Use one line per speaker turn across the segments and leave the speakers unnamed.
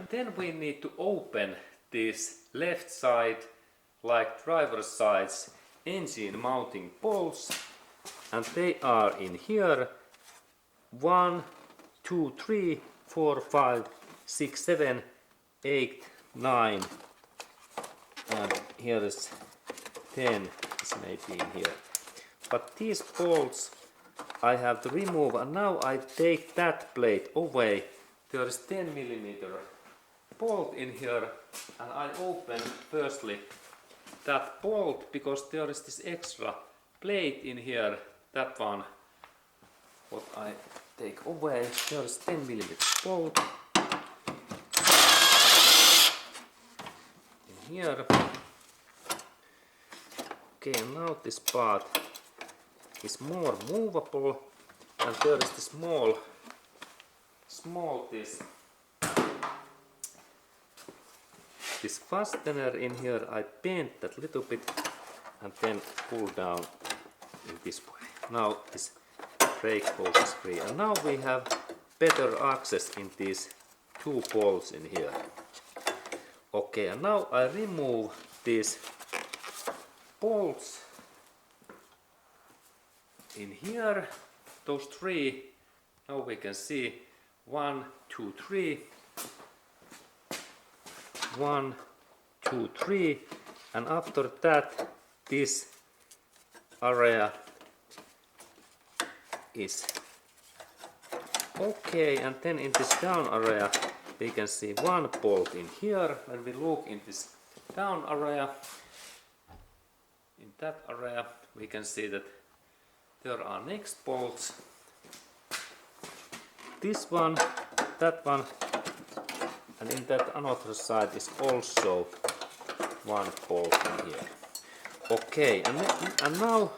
Then we need to open this left side, like driver's side's engine mounting bolts, and they are in here 1, 2, 3, 4, 5, 6, 7, 8, 9, and here is 10 is maybe in here. But these bolts I have to remove, and now I take that plate away. There is 10mm bolt in here, and I open firstly that bolt because there is this extra plate in here. That one what I take away. There is 10mm bolt in here. Okay, and now this part is more movable, and there is the small this fastener in here. I bent that little bit and then pull down in this way. Now this brake hose is free, and now we have better access in these two bolts in here. Okay, and now I remove these bolts in here, those three. Now we can see 1, 2, 3, 1, 2, 3, and after that this area is okay, and then in this down area we can see one bolt in here. When we look in this down area, in that area we can see that there are next bolts, this one, that one, and in that another side is also one bolt in here. Okay, and now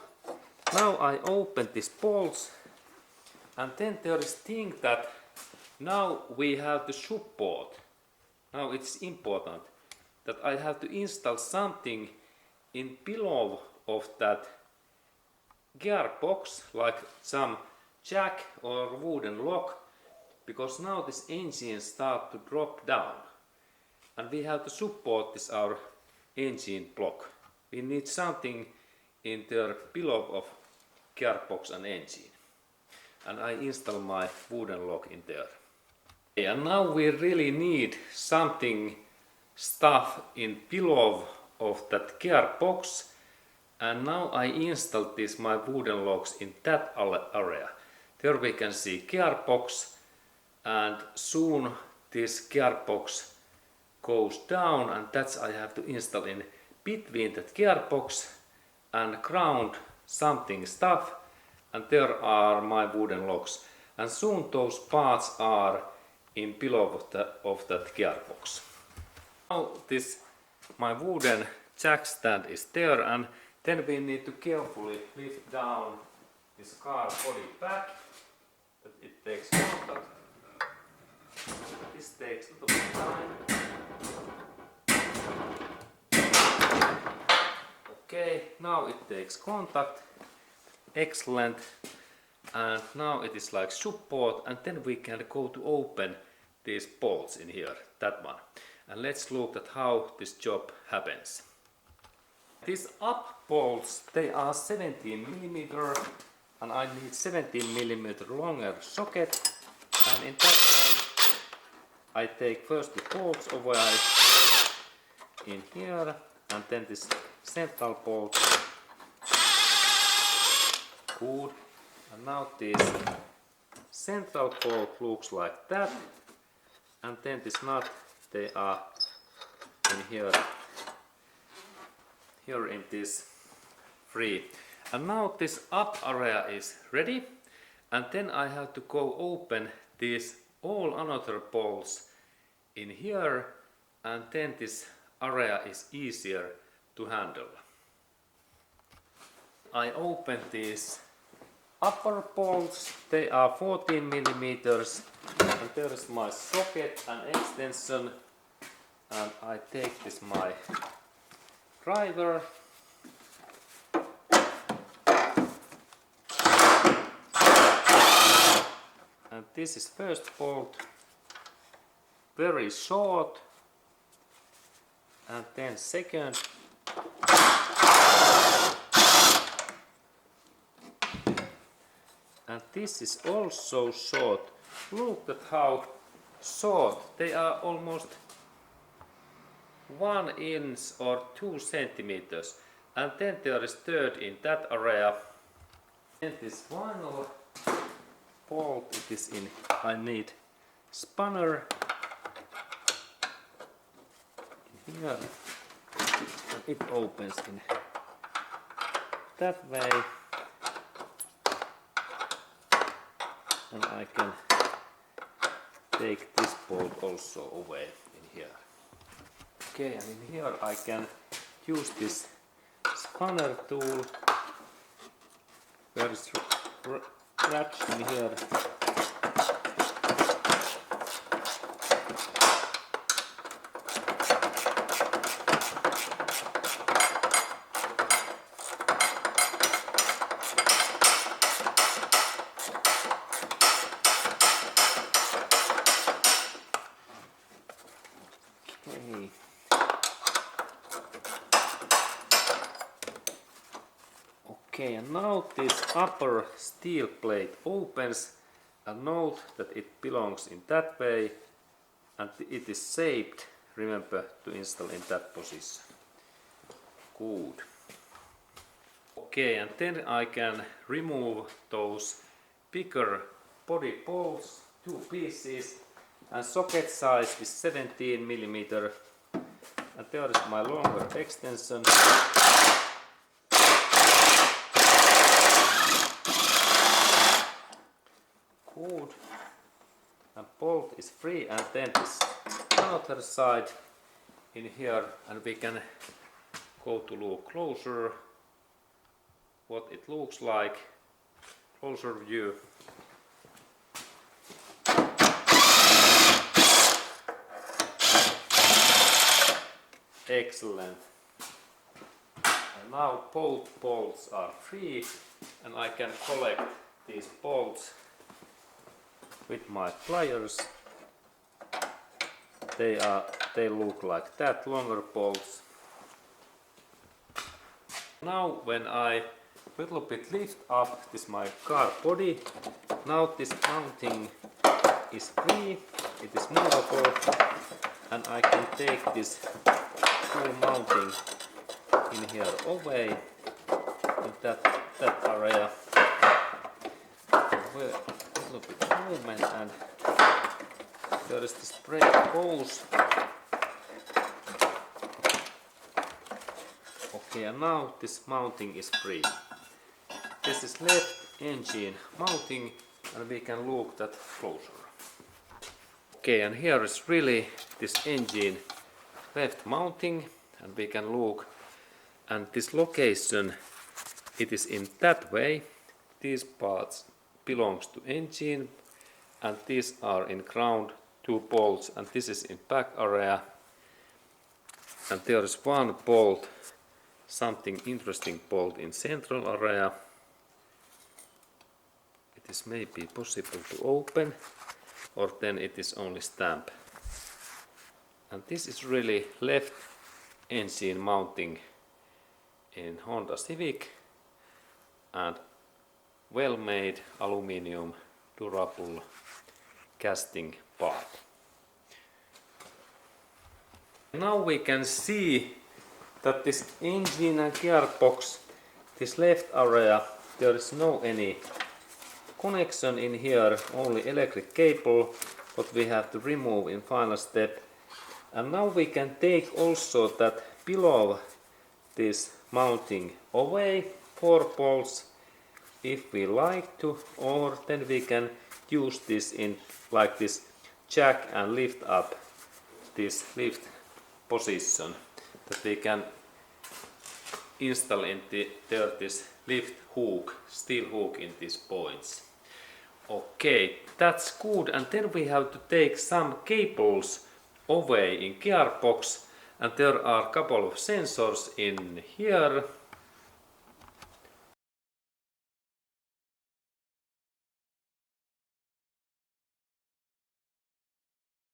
I open these bolts, and then there is thing that now we have the support. Now it's important that I have to install something in below of that gearbox, like some jack or wooden lock, because now this engine start to drop down, and we have to support this our engine block. We need something in there below of gearbox and engine, and I install my wooden lock in there. Okay, and now we really need something stuff in below of that gearbox, and now I install this my wooden locks in that area. There we can see gearbox, and soon this gearbox goes down, and that's I have to install in between that gearbox and ground something stuff, and there are my wooden locks, and soon those parts are in below of that gearbox. Now this my wooden jack stand is there, and then we need to carefully lift down this car body back, that it takes contact. This takes a little bit of time. Okay, now it takes contact. Excellent. And now it is like support, and then we can go to open these bolts in here, that one. And let's look at how this job happens. These up bolts, they are 17mm, and I need 17mm longer socket, and in that way I take first the bolts away in here, and then this central bolt. Good. And now this central bolt looks like that, and then this nut, they are in here in this free. And now this up area is ready, and then I have to go open these all another bolts in here, and then this area is easier to handle. I open these upper bolts, they are 14mm, and there is my socket and extension, and I take this my driver, this is first bolt, very short, and then second, and this is also short. Look at how short they are, almost 1 inch or 2 centimeters. And then there is third in that area. And this final bolt, it is in, I need spanner in here, and it opens in that way, and I can take this bolt also away in here. Okay, and in here I can use this spanner tool. There is ratch in here. Okay. Okay, and now this upper steel plate opens, and note that it belongs in that way, and it is shaped. Remember to install in that position. Good. Okay, and then I can remove those bigger body bolts, 2 pieces, and socket size is 17 mm, and there is my longer extension. Good. And bolt is free, and then this another side in here, and we can go to look closer what it looks like, closer view. Excellent. And now both bolts are free, and I can collect these bolts with my pliers. They look like that, longer bolts. Now when I little bit lift up this my car body, now this mounting is free, it is movable, and I can take this full mounting in here away in that area. A little bit of movement, and there is this brake hose. Okay, and now this mounting is free. This is left engine mounting, and we can look that closer. Okay, and here is really this engine left mounting, and we can look, and this location, it is in that way. These parts belongs to engine, and these are in ground, 2 bolts, and this is in back area, and there is 1 bolt, something interesting bolt in central area. It is maybe possible to open, or then it is only stamp. And this is really left engine mounting in Honda Civic, and well made aluminium durable casting part. Now we can see that this engine and gearbox, this left area, there is no any connection in here, only electric cable, what we have to remove in final step. And now we can take also that below this mounting away, 4 bolts, if we like to, or then we can use this in like this jack and lift up this lift position, that we can install in there this lift hook, steel hook in these points. Okay, that's good, and then we have to take some cables away in gearbox, and there are a couple of sensors in here,